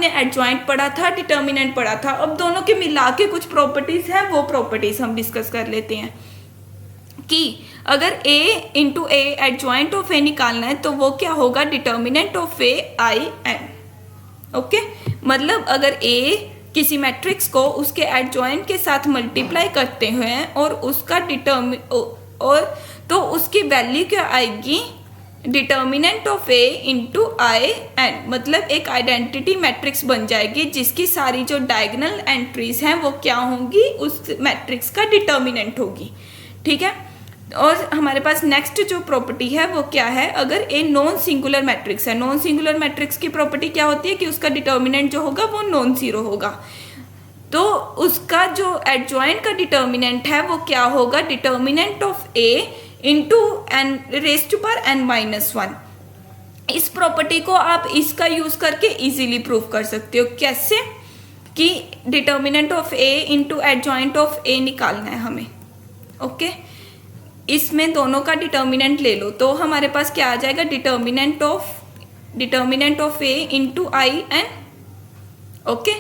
हमने एडजॉइंट पढ़ा था, डिटर्मिनेंट पढ़ा था। अब दोनों के मिला के कुछ प्रॉपर्टीज हैं, वो प्रॉपर्टीज हम डिस्कस कर लेते हैं कि अगर a into A adjoint of A निकालना है तो वो क्या होगा, determinant of A I N. Okay, मतलब अगर a किसी मैट्रिक्स को उसके एडजॉइंट के साथ मल्टीप्लाई करते हुए और उसका तो उसकी वैल्यू क्या आएगी, determinant of A into I N, मतलब एक आइडेंटिटी मैट्रिक्स बन जाएगी जिसकी सारी जो डायगोनल एंट्रीज हैं वो क्या होंगी, उस मैट्रिक्स का डिटर्मिनेंट होगी। ठीक है, और हमारे पास नेक्स्ट जो प्रॉपर्टी है वो क्या है, अगर ए नॉन सिंगुलर मैट्रिक्स है, नॉन सिंगुलर मैट्रिक्स की प्रॉपर्टी क्या होती है कि उसका डिटर्मिनेंट जो होगा वो नॉन जीरो होगा, तो उसका जो एडजॉइंट का डिटर्मिनेंट है वो क्या होगा, determinant of A into N raise to power N minus one. इस प्रॉपर्टी को आप इसका यूज करके इजीली प्रूव कर सकते हो। कैसे, कि determinant of A into adjoint of A निकालना है हमें। ओके, इसमें दोनों का डिटर्मिनेंट ले लो तो हमारे पास क्या आ जाएगा, determinant of A into I N. Okay,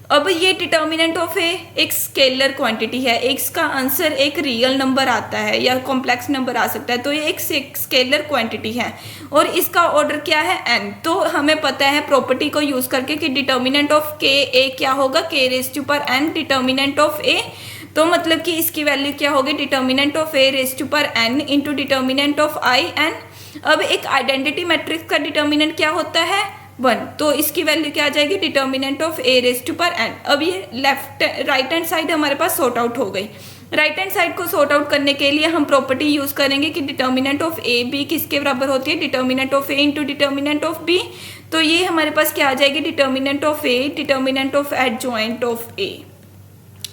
अब ये डिटर्मिनेंट ऑफ ए एक स्केलर क्वांटिटी है, इसका आंसर एक रियल नंबर आता है या कॉम्प्लेक्स नंबर आ सकता है, तो ये एक स्केलर क्वांटिटी है और इसका ऑर्डर क्या है, एन। तो हमें पता है प्रॉपर्टी को यूज करके कि डिटर्मिनेंट ऑफ के ए क्या होगा, के raise to power N determinant of A, तो मतलब कि इसकी वैल्यू क्या होगी, determinant of A raise to power N into determinant of I N. अब एक आइडेंटिटी मैट्रिक्स का डिटर्मिनेंट क्या होता है, वन, तो इसकी वैल्यू क्या आ जाएगी, determinant of A raise to power N. अब ये राइट हैंड साइड हमारे पास सॉर्ट आउट हो गई। राइट हैंड साइड को सॉर्ट आउट करने के लिए हम प्रॉपर्टी यूज करेंगे कि डिटर्मिनेंट ऑफ ए बी किसके बराबर होती है, determinant of A into determinant of B. तो ये हमारे पास क्या आ जाएगी, determinant of A determinant of adjoint of A.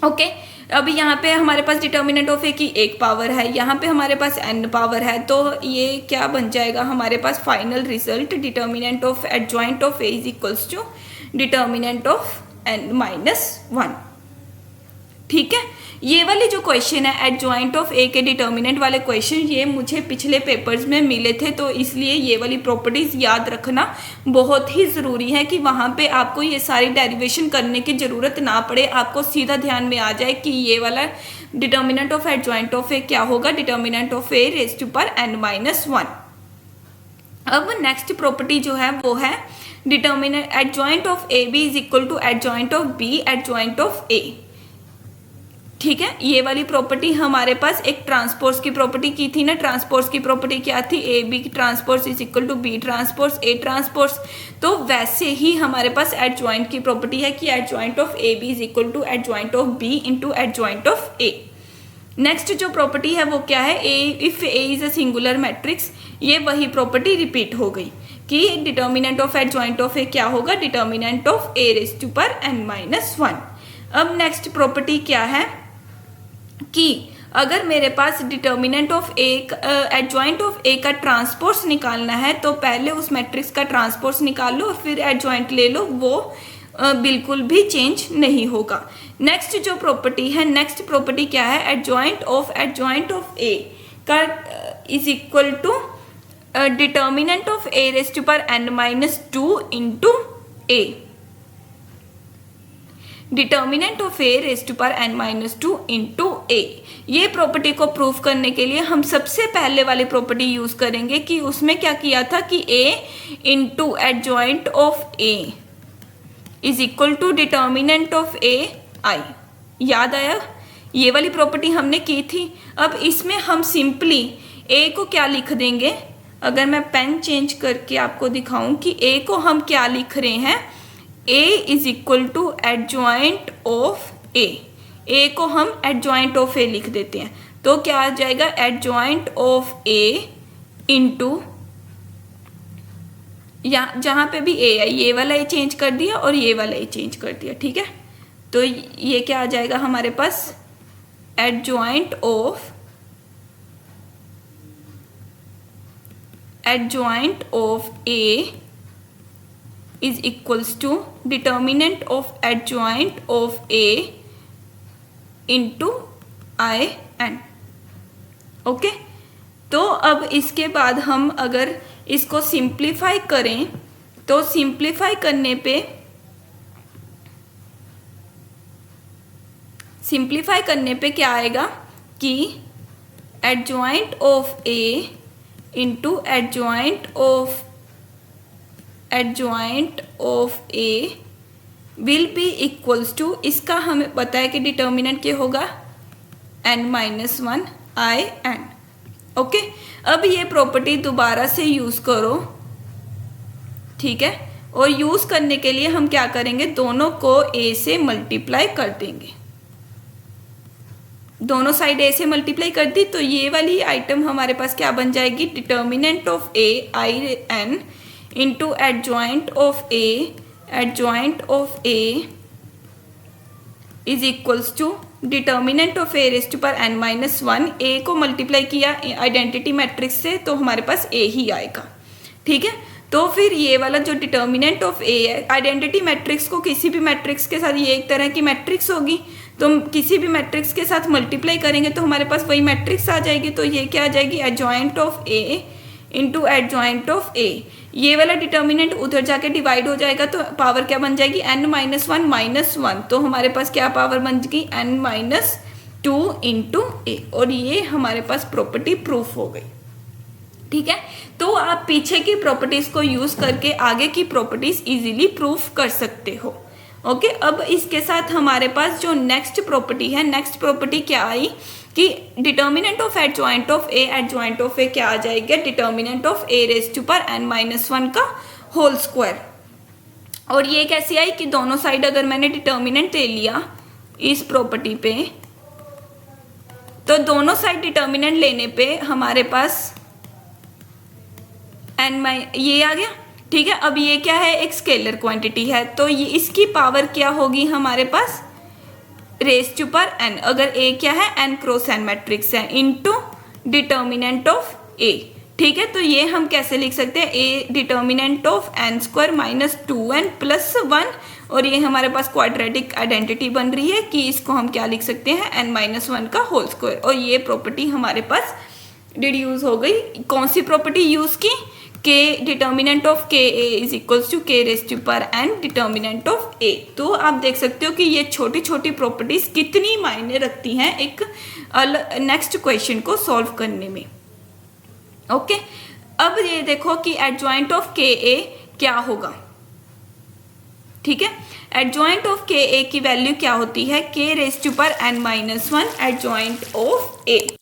Okay, अब यहाँ पे हमारे पास डिटर्मिनेंट ऑफ ए की एक पावर है, यहाँ पे हमारे पास एन पावर है, तो ये क्या बन जाएगा हमारे पास final result, determinant of adjoint of A is equals to determinant of N minus one. ठीक है, ये वाले जो क्वेश्चन है एडजॉइंट ऑफ ए के डिटर्मिनेंट वाले क्वेश्चन, ये मुझे पिछले पेपर्स में मिले थे, तो इसलिए ये वाली प्रॉपर्टीज याद रखना बहुत ही ज़रूरी है कि वहाँ पे आपको ये सारी डेरिवेशन करने की ज़रूरत ना पड़े, आपको सीधा ध्यान में आ जाए कि ये वाला determinant of adjoint of A क्या होगा, determinant of A raise to power N minus one. अब नेक्स्ट प्रॉपर्टी जो है वो है determinant adjoint of A B is equal to adjoint of B adjoint of A. ठीक है, ये वाली प्रॉपर्टी हमारे पास एक ट्रांसपोज की प्रॉपर्टी की थी ना, ट्रांसपोज की प्रॉपर्टी क्या थी, A B transpose is equal to B transpose A transpose. तो वैसे ही हमारे पास एडजॉइंट की प्रॉपर्टी है कि adjoint of A B is equal to adjoint of B into adjoint of A. Next जो प्रॉपर्टी है वो क्या है, A if A is a singular matrix, ये वही प्रॉपर्टी रिपीट हो गई कि determinant of adjoint of A क्या होगा, determinant of A raise to power N minus one. अब नेक्स्ट प्रॉपर्टी क्या है कि अगर मेरे पास determinant of A adjoint of A का ट्रांसपोज निकालना है तो पहले उस मैट्रिक्स का ट्रांसपोज निकाल लो और फिर एडजॉइंट ले लो, वो बिल्कुल भी चेंज नहीं होगा। नेक्स्ट जो प्रॉपर्टी है, नेक्स्ट प्रॉपर्टी क्या है, एडजॉइंट ऑफ ए का is equal to determinant of A raise to power N minus two into A, determinant of A raise to power N minus two into A. ये property को prove करने के लिए हम सबसे पहले वाली प्रॉपर्टी यूज करेंगे कि उसमें क्या किया था कि A into adjoint of A is equal to determinant of A I. याद आया, ये वाली प्रॉपर्टी हमने की थी। अब इसमें हम सिंपली ए को क्या लिख देंगे, अगर मैं पेन चेंज करके आपको दिखाऊं कि ए को हम क्या लिख रहे हैं, A is equal to adjoint of A को हम एडजॉइंट ऑफ ए लिख देते हैं, तो क्या आ जाएगा, एडजॉइंट ऑफ ए इंटू, या जहां पे भी ए है ये वाला ए चेंज कर दिया और ये वाला ए चेंज कर दिया। ठीक है, तो ये क्या आ जाएगा हमारे पास, adjoint of A is equals to determinant of adjoint of A into I n। Okay, तो अब इसके बाद हम अगर इसको सिंप्लीफाई करें तो सिंप्लीफाई करने पे सिंप्लीफाई करने पे क्या आएगा कि adjoint of A into adjoint of A will be equals to, इसका हमें पता है कि डिटर्मिनेंट क्या होगा n-1 i n। ओके, अब ये प्रॉपर्टी दोबारा से यूज करो, ठीक है। और यूज करने के लिए हम क्या करेंगे, दोनों को a से मल्टीप्लाई कर देंगे। दोनों साइड a से मल्टीप्लाई कर दी तो ये वाली आइटम हमारे पास क्या बन जाएगी, determinant of a i n into adjoint of a is equals to determinant of a raise to power n-1। a को मल्टीप्लाई किया आइडेंटिटी मैट्रिक्स से तो हमारे पास a ही आएगा, ठीक है। तो फिर ये वाला जो डिटर्मिनेंट ऑफ a है, आइडेंटिटी मैट्रिक्स को किसी भी मैट्रिक्स के साथ, ये एक तरह की मैट्रिक्स होगी, तो हम किसी भी मैट्रिक्स के साथ मल्टीप्लाई करेंगे तो हमारे पास वही मैट्रिक्स आ जाएगी। तो ये क्या आ जाएगी, adjoint of a into adjoint of a। ये वाला डिटर्मिनेंट उधर जाके डिवाइड हो जाएगा तो पावर क्या बन जाएगी, n-1 तो हमारे पास क्या पावर बन जाएगी, n-2 इंटू a। और ये हमारे पास प्रॉपर्टी प्रूफ हो गई, ठीक है। तो आप पीछे की प्रॉपर्टीज को यूज करके आगे की प्रॉपर्टीज इजीली प्रूफ कर सकते हो। ओके, अब इसके साथ हमारे पास जो नेक्स्ट प्रॉपर्टी है, नेक्स्ट प्रॉपर्टी क्या आई कि determinant of adjoint of A क्या आ जाएगा, determinant of a raise to power n-1 का होल स्क्वायर। और ये कैसी आई कि दोनों साइड अगर मैंने डिटर्मिनेंट ले लिया इस प्रॉपर्टी पे, तो दोनों साइड डिटर्मिनेंट लेने पे हमारे पास ये आ गया, ठीक है। अब ये क्या है, एक स्केलर क्वांटिटी है, तो ये इसकी पावर क्या होगी हमारे पास, रेज़ टू पावर n। अगर a क्या है, n क्रॉस n मैट्रिक्स है, इनटू डिटर्मिनेंट ऑफ a, ठीक है। तो ये हम कैसे लिख सकते हैं, a determinant of n² minus 2n plus 1, और ये हमारे पास क्वाड्रेटिक आइडेंटिटी बन रही है कि इसको हम क्या लिख सकते हैं, n-1 का होल स्क्वायर। और ये प्रॉपर्टी हमारे पास डिड्यूस हो गई। कौन सी प्रॉपर्टी यूज की, k determinant of k a is equals to k raise to power n determinant of a। तो आप देख सकते हो कि ये छोटी छोटी प्रॉपर्टीज कितनी मायने रखती हैं एक नेक्स्ट क्वेश्चन को सॉल्व करने में। ओके, अब ये देखो कि एडजॉइंट ऑफ k a क्या होगा, ठीक है। एडजॉइंट ऑफ k a की वैल्यू क्या होती है, k raise to power n-1 adjoint of a।